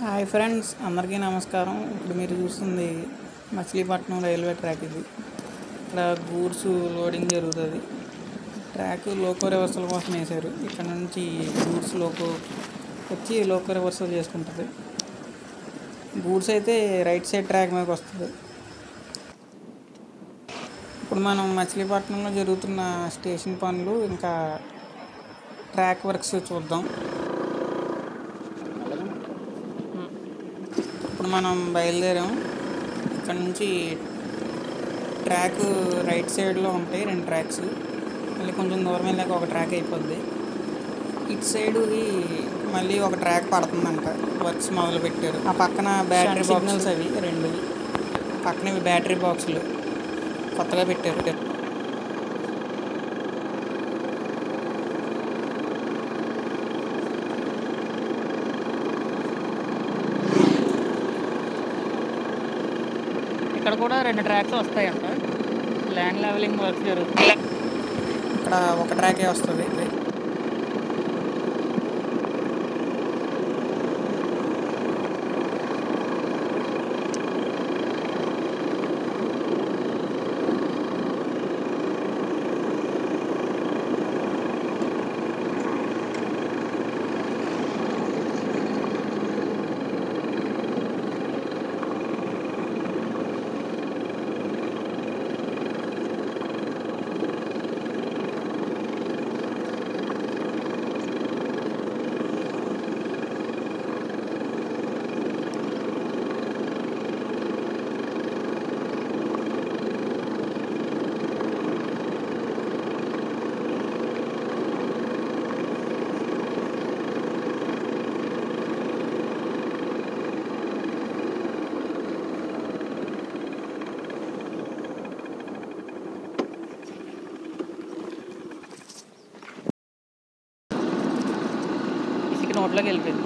Hi friends, అందరికీ నమస్కారం. ఇప్పుడు మీరు చూస్తుంది మచిలీపట్నం రైల్వే ట్రాక్. ఇది ఇక్కడ గూడ్స్ లోడింగ్ జరుగుతుంది. ట్రాక్ లోకో రివర్సల్ కోసం వేశారు. ఇక్కడ నుంచి గూడ్స్ లోకో వచ్చి లోకో రివర్సల్ చేసుకుంటుంది. గూడ్స్ అయితే రైట్ సైడ్ ట్రాక్ మీదకి వస్తుంది. ఇప్పుడు మనం మచిలీపట్నంలో జరుగుతున్న స్టేషన్ పనులు ఇంకా ట్రాక్ వర్క్స్ చూద్దాం. ఇప్పుడు మనం బయలుదేరాం. ఇక్కడ నుంచి ట్రాక్ రైట్ సైడ్లో ఉంటాయి 2 ట్రాక్స్. మళ్ళీ కొంచెం దూరం వెళ్ళాక ఒక ట్రాక్ అయిపోద్ది. ఇటు సైడుది మళ్ళీ ఒక ట్రాక్ పడుతుందంట. వర్క్స్ మొదలు పెట్టారు. ఆ పక్కన బ్యాటరీ సిగ్నల్స్ అవి 2 పక్కన ఇవి బ్యాటరీ బాక్సులు కొత్తగా పెట్టారు. ఇక్కడ కూడా 2 ట్రాక్స్ వస్తాయంట. ల్యాండ్ లెవెలింగ్ వర్క్ జరుగుతుంది. ఇక్కడ ఒక ట్రాకే వస్తుంది. నోట్లోకి వెళ్ళిపోయింది.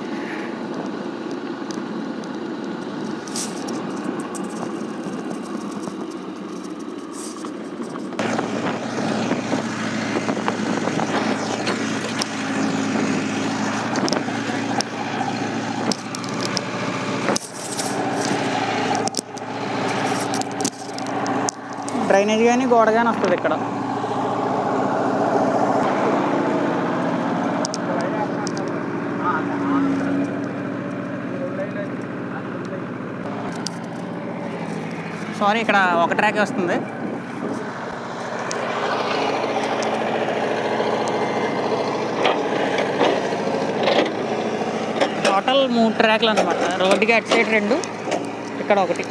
డ్రైనేజ్ కానీ గోడ కానీ వస్తుంది ఇక్కడ. సారీ, ఇక్కడ ఒక ట్రాక్ వస్తుంది. టోటల్ 3 ట్రాక్లు అనమాట. రోడ్డుకి అటు సైడ్ 2, ఇక్కడ ఒకటి.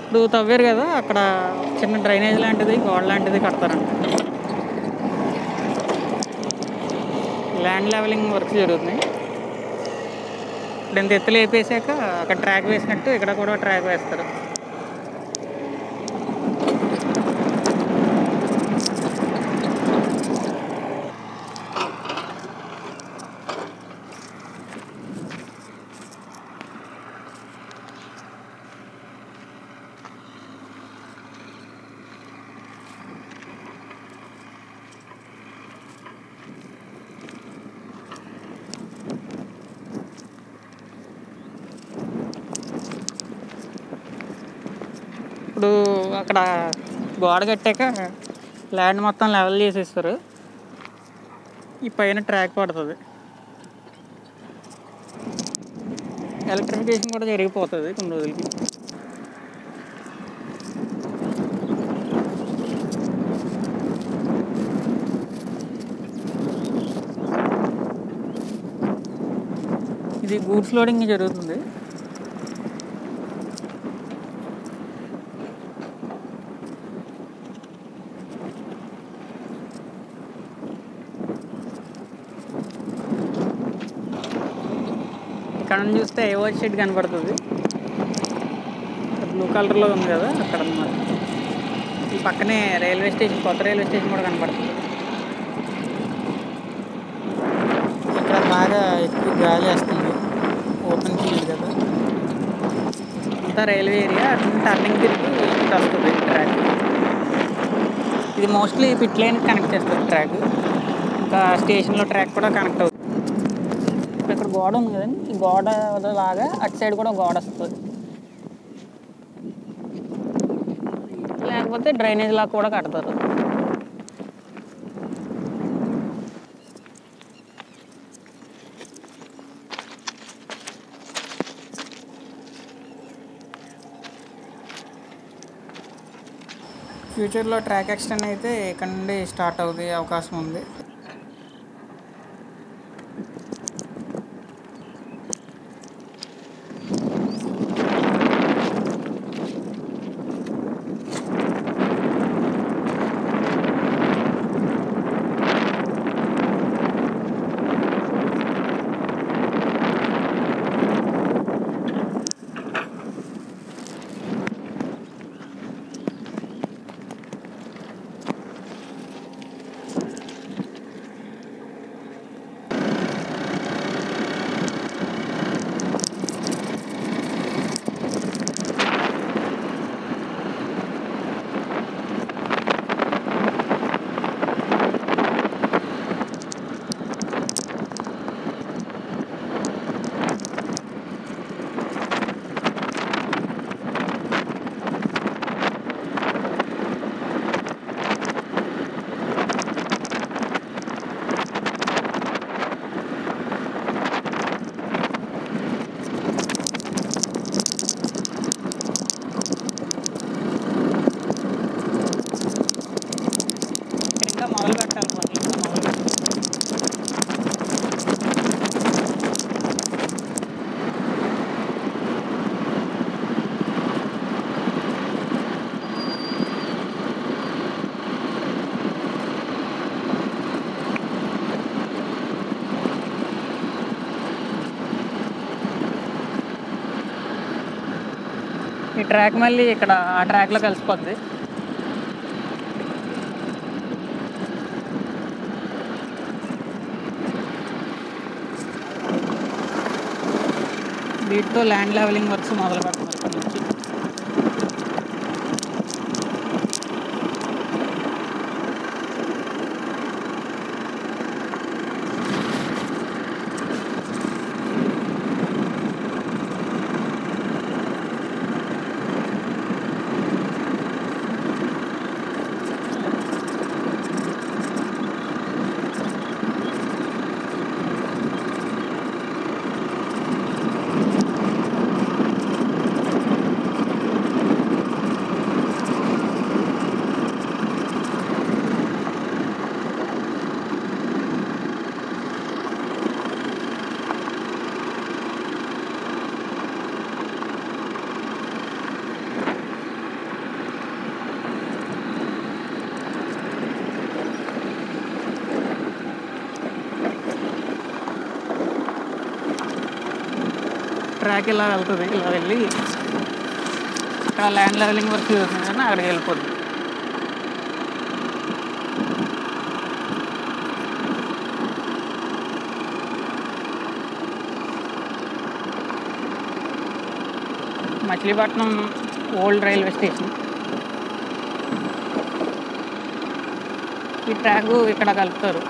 ఇప్పుడు తవ్వారు కదా, అక్కడ చిన్న డ్రైనేజ్ లాంటిది, గోడ లాంటిది కడతారంట. ల్యాండ్ లెవెలింగ్ వర్క్ జరుగుతున్నాయి. ఇప్పుడు ఇంత ఎత్తులు వేపేసాక అక్కడ ట్రాక్ వేసినట్టు ఇక్కడ కూడా ట్రాక్ వేస్తారు. ఇప్పుడు అక్కడ గోడ కట్టాక ల్యాండ్ మొత్తం లెవెల్ చేసేస్తారు. ఈ పైన ట్రాక్ పడుతుంది. ఎలక్ట్రిఫికేషన్ కూడా జరిగిపోతుంది కొన్ని రోజులకి. ఇది గూడ్స్ లోడింగ్ జరుగుతుంది. ఇక్కడ నుంచి చూస్తే ఏవో షెడ్ కనపడుతుంది. బ్లూ కలర్లో ఉంది కదా, అక్కడ అన్నమాట. ఈ పక్కనే రైల్వే స్టేషన్, కొత్త రైల్వే స్టేషన్ కూడా కనపడుతుంది. ఇక్కడ బాగా ఎక్కువ గాలి వస్తుంది. ఓపెన్ ఫీల్డ్ కదా, అంతా రైల్వే ఏరియా. టర్నింగ్ తిరిగి వస్తుంది ట్రాక్. ఇది మోస్ట్లీ పిట్ లైన్ కనెక్ట్ చేస్తారు ట్రాక్. ఇంకా స్టేషన్లో ట్రాక్ కూడా కనెక్ట్ అవుతుంది. ఇక్కడ గోడ ఉంది కదండి, ఈ గోడ లాగా అటు సైడ్ కూడా గోడ వస్తుంది. లేకపోతే డ్రైనేజ్ లాగా కూడా కడతారు. ఫ్యూచర్లో ట్రాక్ ఎక్స్టెండ్ అయితే ఇక్కడ నుండి స్టార్ట్ అవుతే అవకాశం ఉంది. ఈ ట్రాక్ మళ్ళీ ఇక్కడ ఆ ట్రాక్లో కలిసిపోద్ది. వీటితో ల్యాండ్ లెవెలింగ్ వర్క్స్ మొదలు పెడుతున్నారు ఇక్కడ నుంచి. ట్రాక్ ఇలా వెళ్తుంది, ఇలా వెళ్ళి ఇక్కడ ల్యాండ్ లెవెలింగ్ వర్క్ జరుగుతుంది కానీ అక్కడికి వెళ్ళిపోతుంది. Machilipatnam old railway station. ఈ ట్రాక్ ఇక్కడ కలుపుతారు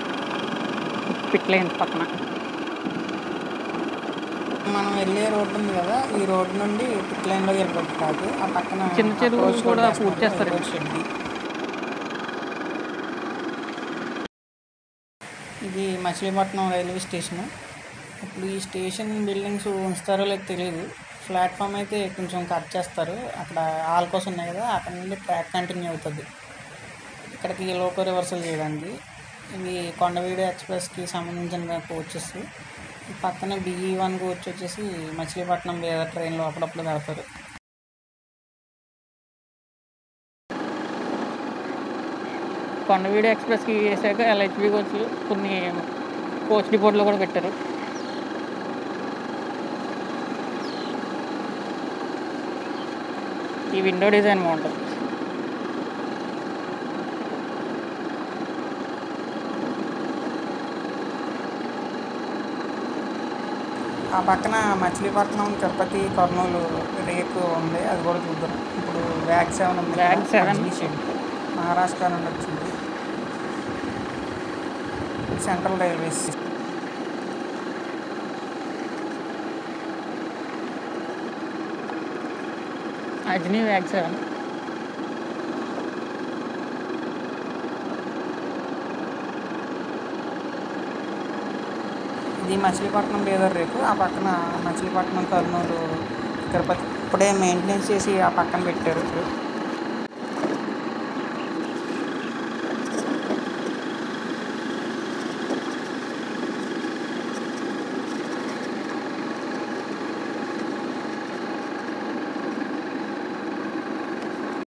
పిట్ లైన్ పక్కన. మనం వెళ్ళే రోడ్డు ఉంది కదా, ఈ రోడ్డు నుండి పిట్ లైన్లోకి వెళ్ళిపోతుంది ట్రాక్. ఆ పక్కన చిన్న చెరువు కూడా పూర్తి చేస్తారు. ఇది మచిలీపట్నం రైల్వే స్టేషన్. ఇప్పుడు ఈ స్టేషన్ బిల్డింగ్స్ ఉంచుతారో లేదో తెలియదు. ప్లాట్ఫామ్ అయితే కొంచెం కట్ చేస్తారు. అక్కడ ఆల్ కోసం ఉన్నాయి కదా, అక్కడ నుండి ట్రాక్ కంటిన్యూ అవుతుంది ఇక్కడికి లోకల్ రివర్సల్ చేయడానికి. ఇవి కొండవీడు ఎక్స్ప్రెస్కి సంబంధించిన కోచెస్. పక్కన BE1 కోచ్ వచ్చేసి మచిలీపట్నం వేరే ట్రైన్లో అప్పుడప్పుడు పెడతారు. కొండవీడు ఎక్స్ప్రెస్కి వేసాక LHB కోచ్లు కొన్ని కోచ్ డిపోట్లో కూడా పెట్టారు. ఈ విండో డిజైన్ బాగుంటుంది. ఆ పక్కన మచిలీపట్నం, తిరుపతి, కర్నూలు రేకు ఉంది, అది కూడా చూద్దాం. ఇప్పుడు VAG 7 ఉంది. VAG 7 షెడ్ మహారాష్ట్ర నుండి వచ్చింది. Central railways. అజ్ని వ్యాక్సిన్. ఇది మచిలీపట్నం బీదర్ రేపు. ఆ పక్కన మచిలీపట్నం, కర్నూలు, తిరుపతి ఇప్పుడే మెయింటెనెన్స్ చేసి ఆ పక్కన పెట్టారు.